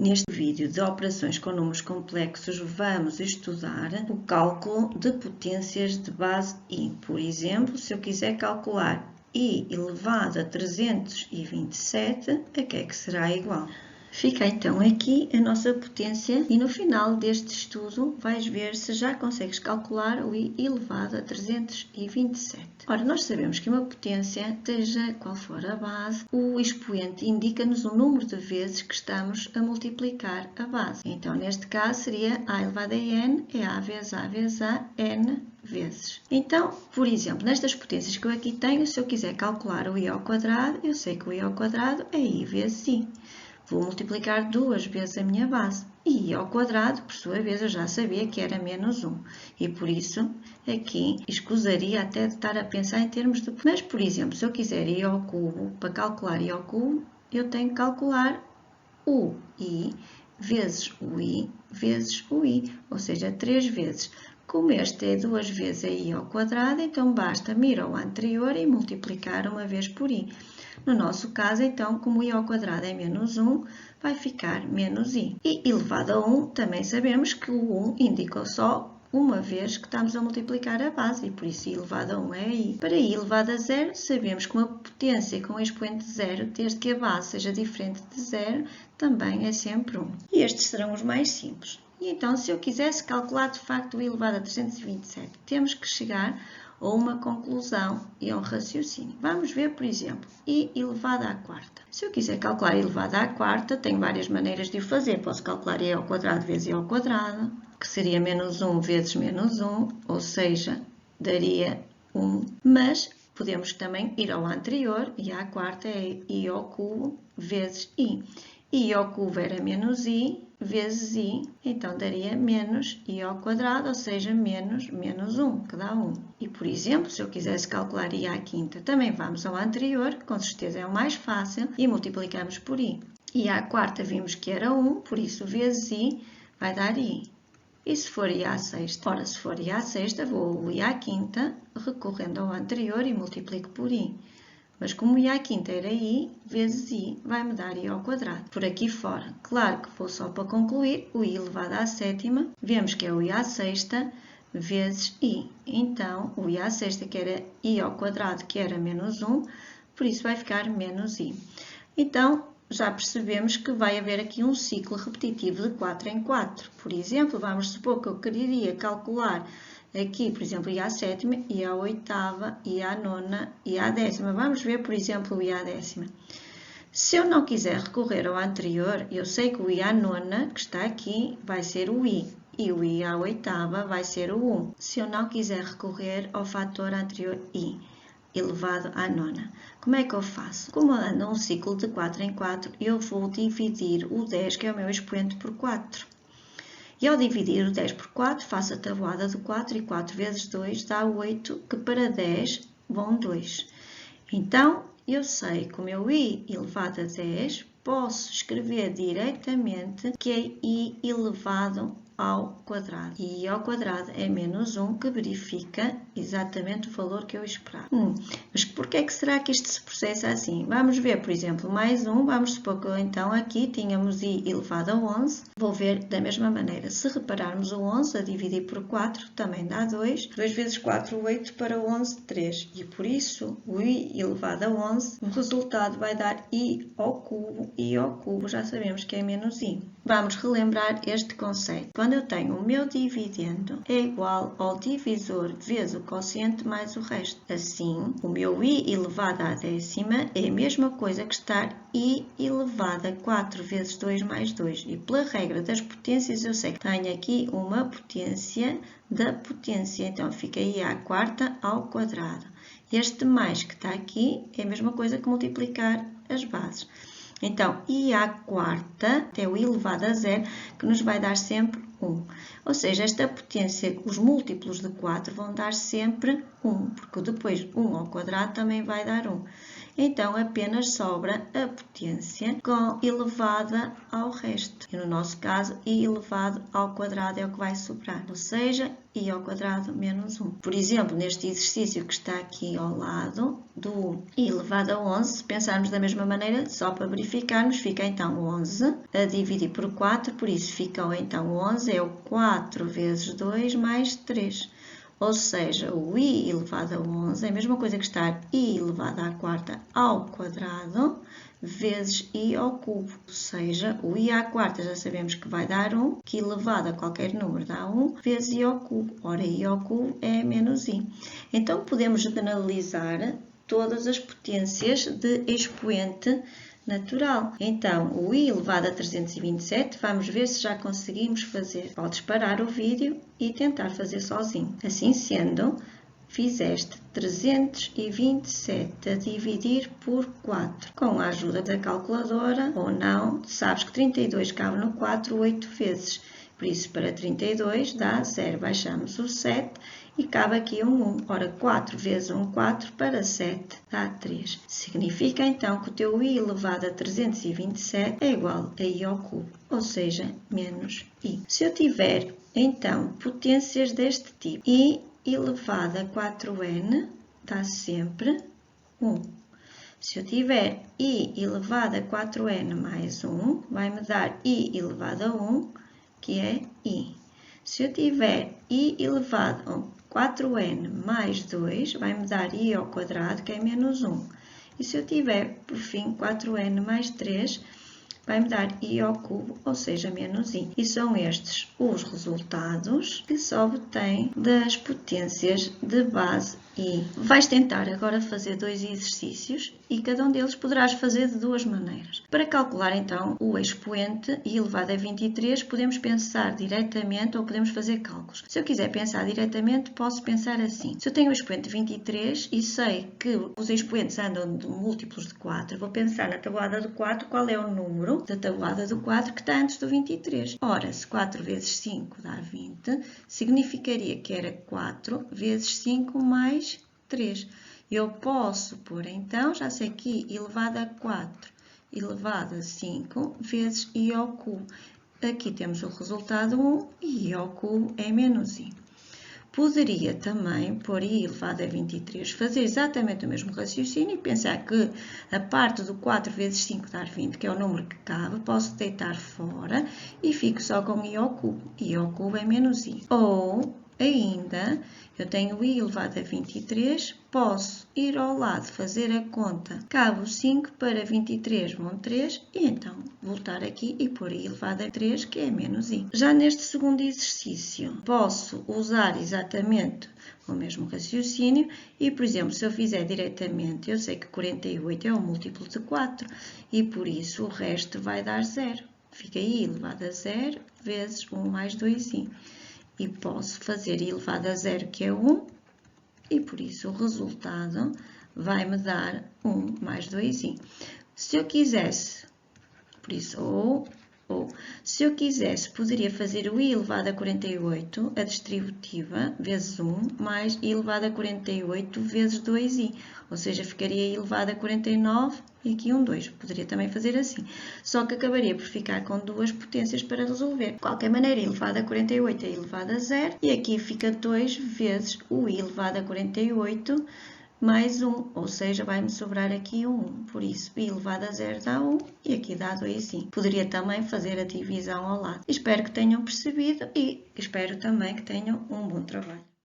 Neste vídeo de operações com números complexos, vamos estudar o cálculo de potências de base I. Por exemplo, se eu quiser calcular I elevado a 327, a que é que será igual? Fica então aqui a nossa potência e no final deste estudo vais ver se já consegues calcular o I elevado a 327. Ora, nós sabemos que uma potência, seja qual for a base, o expoente indica-nos o número de vezes que estamos a multiplicar a base. Então, neste caso, seria A elevado a N é A vezes A, N vezes. Então, por exemplo, nestas potências que eu aqui tenho, se eu quiser calcular o I ao quadrado, eu sei que o I ao quadrado é I vezes I. Vou multiplicar duas vezes a minha base. E I ao quadrado, por sua vez, eu já sabia que era menos 1. E por isso, aqui, escusaria até de estar a pensar em termos de... Mas, por exemplo, se eu quiser I ao cubo, para calcular I ao cubo, eu tenho que calcular o I vezes o I vezes o I, ou seja, 3 vezes. Como este é 2 vezes a I ao quadrado, então basta-me ir ao anterior e multiplicar uma vez por I. No nosso caso, então, como I ao quadrado é menos 1, vai ficar menos I. E elevado a 1, também sabemos que o 1 indica só uma vez que estamos a multiplicar a base, e por isso I elevado a 1 é I. Para I elevado a 0, sabemos que uma potência com expoente de 0, desde que a base seja diferente de 0, também é sempre 1. E estes serão os mais simples. E então, se eu quisesse calcular de facto o I elevado a 327, temos que chegar a uma conclusão e a um raciocínio. Vamos ver, por exemplo, I elevado à quarta. Se eu quiser calcular I elevado à quarta, tenho várias maneiras de o fazer. Posso calcular I ao quadrado vezes I ao quadrado, que seria menos 1 vezes menos 1, ou seja, daria 1. Mas podemos também ir ao anterior, I à quarta é I ao cubo vezes I. I ao cubo era menos I vezes I, então daria menos I ao quadrado, ou seja, menos 1, que dá 1. E, por exemplo, se eu quisesse calcular I à quinta, também vamos ao anterior, que com certeza é o mais fácil, e multiplicamos por I. I à quarta vimos que era 1, por isso vezes I vai dar I. E se for I à sexta? Ora, se for I à sexta, vou ao I à quinta, recorrendo ao anterior e multiplico por I. Mas como I à quinta era I, vezes I, vai-me dar I ao quadrado. Por aqui fora, claro que vou só para concluir, o I elevado à sétima, vemos que é o I à sexta, vezes I. Então, o I à sexta, que era I ao quadrado, que era menos 1, por isso vai ficar menos I. Então, já percebemos que vai haver aqui um ciclo repetitivo de 4 em 4. Por exemplo, vamos supor que eu quereria calcular aqui, por exemplo, I à sétima, I à oitava, I à nona, I à décima. Vamos ver, por exemplo, o I à décima. Se eu não quiser recorrer ao anterior, eu sei que o I à nona, que está aqui, vai ser o I. E o I à oitava vai ser o 1. Se eu não quiser recorrer ao fator anterior I, elevado à nona. Como é que eu faço? Como anda um ciclo de 4 em 4, eu vou dividir o 10, que é o meu expoente, por 4. E ao dividir o 10 por 4, faço a tabuada do 4 e 4 vezes 2 dá 8, que para 10 vão 2. Então, eu sei que o meu I elevado a 10, posso escrever diretamente que é I elevado ao quadrado. E I ao quadrado é menos 1, que verifica exatamente o valor que eu esperava. Mas porquê é que será que isto se processa assim? Vamos ver, por exemplo, mais 1. Vamos supor que então aqui tínhamos I elevado a 11. Vou ver da mesma maneira. Se repararmos o 11 a dividir por 4, também dá 2. 2 vezes 4, 8, para 11, 3. E por isso, o I elevado a 11, o resultado vai dar I ao cubo. I ao cubo já sabemos que é menos I. Vamos relembrar este conceito. Quando eu tenho o meu dividendo é igual ao divisor vezes o quociente mais o resto. Assim, o meu I elevado à décima é a mesma coisa que estar I elevado a 4 vezes 2 mais 2. E pela regra das potências, eu sei que tenho aqui uma potência da potência. Então, fica I à quarta ao quadrado. Este mais que está aqui é a mesma coisa que multiplicar as bases. Então, I à quarta, até o I elevado a 0, que nos vai dar sempre 1. Ou seja, esta potência, os múltiplos de 4 vão dar sempre 1, porque depois 1 ao quadrado também vai dar 1. então apenas sobra a potência elevada ao resto. E no nosso caso, i elevado ao quadrado é o que vai sobrar, ou seja, i ao quadrado menos 1. Por exemplo, neste exercício que está aqui ao lado do i elevado a 11, se pensarmos da mesma maneira, só para verificarmos, fica então 11 a dividir por 4, por isso ficam então 11 é o 4 vezes 2 mais 3. Ou seja, o i elevado a 11 é a mesma coisa que estar i elevado à quarta ao quadrado vezes i ao cubo. Ou seja, o i à quarta já sabemos que vai dar 1, que elevado a qualquer número dá 1, vezes i ao cubo. Ora, i ao cubo é menos i. Então, podemos generalizar todas as potências de expoente natural. Então, o i elevado a 327, vamos ver se já conseguimos fazer. Podes parar o vídeo e tentar fazer sozinho. Assim sendo, fizeste 327 a dividir por 4. Com a ajuda da calculadora ou não, sabes que 32 cabe no 4 8 vezes. Por isso, para 32 dá 0. Baixamos o 7 e cabe aqui um 1. Ora, 4 vezes 1, 4, para 7 dá 3. Significa então que o teu i elevado a 327 é igual a i ao cubo, ou seja, menos i. Se eu tiver, então, potências deste tipo, i elevado a 4n dá sempre 1. Se eu tiver i elevado a 4n mais 1, vai-me dar i elevado a 1, que é i. Se eu tiver i elevado a 4n mais 2, vai-me dar i ao quadrado, que é menos 1. E se eu tiver, por fim, 4n mais 3, vai-me dar i ao cubo, ou seja, menos i. E são estes os resultados que se obtém das potências de base i. Vais tentar agora fazer dois exercícios e cada um deles poderás fazer de duas maneiras. Para calcular então o expoente i elevado a 23, podemos pensar diretamente ou podemos fazer cálculos. Se eu quiser pensar diretamente, posso pensar assim. Se eu tenho o expoente 23 e sei que os expoentes andam de múltiplos de 4, vou pensar na tabuada do 4 qual é o número da tabuada do 4 que está antes do 23. Ora, se 4 vezes 5 dá 20, significaria que era 4 vezes 5 mais 3. Eu posso pôr então, já sei que i elevado a 4 elevado a 5 vezes i ao cubo. Aqui temos o resultado 1 e i ao cubo é menos i. Poderia também pôr i elevado a 23, fazer exatamente o mesmo raciocínio e pensar que a parte do 4 vezes 5 dar 20, que é o número que cabe, posso deitar fora e fico só com i ao cubo. I ao cubo é menos i. Ou ainda, eu tenho i elevado a 23, posso ir ao lado fazer a conta. Cabe o 5 para 23 vão 3 e então voltar aqui e pôr i elevado a 3, que é menos i. Já neste segundo exercício, posso usar exatamente o mesmo raciocínio e, por exemplo, se eu fizer diretamente, eu sei que 48 é um múltiplo de 4 e por isso o resto vai dar 0. Fica i elevado a 0 vezes 1 mais 2i. E posso fazer i elevado a 0, que é 1, e por isso o resultado vai me dar 1 mais 2i. Se eu quisesse, por isso, se eu quisesse, poderia fazer o i elevado a 48, a distributiva, vezes 1, mais i elevado a 48 vezes 2i. Ou seja, ficaria i elevado a 49 e aqui um 2. Poderia também fazer assim. Só que acabaria por ficar com duas potências para resolver. De qualquer maneira, i elevado a 48 é i elevado a 0. E aqui fica 2 vezes o i elevado a 48 mais 1, ou seja, vai-me sobrar aqui um 1. Por isso, i elevado a 0 dá 1 e aqui dá 2i. Poderia também fazer a divisão ao lado. Espero que tenham percebido e espero também que tenham um bom trabalho.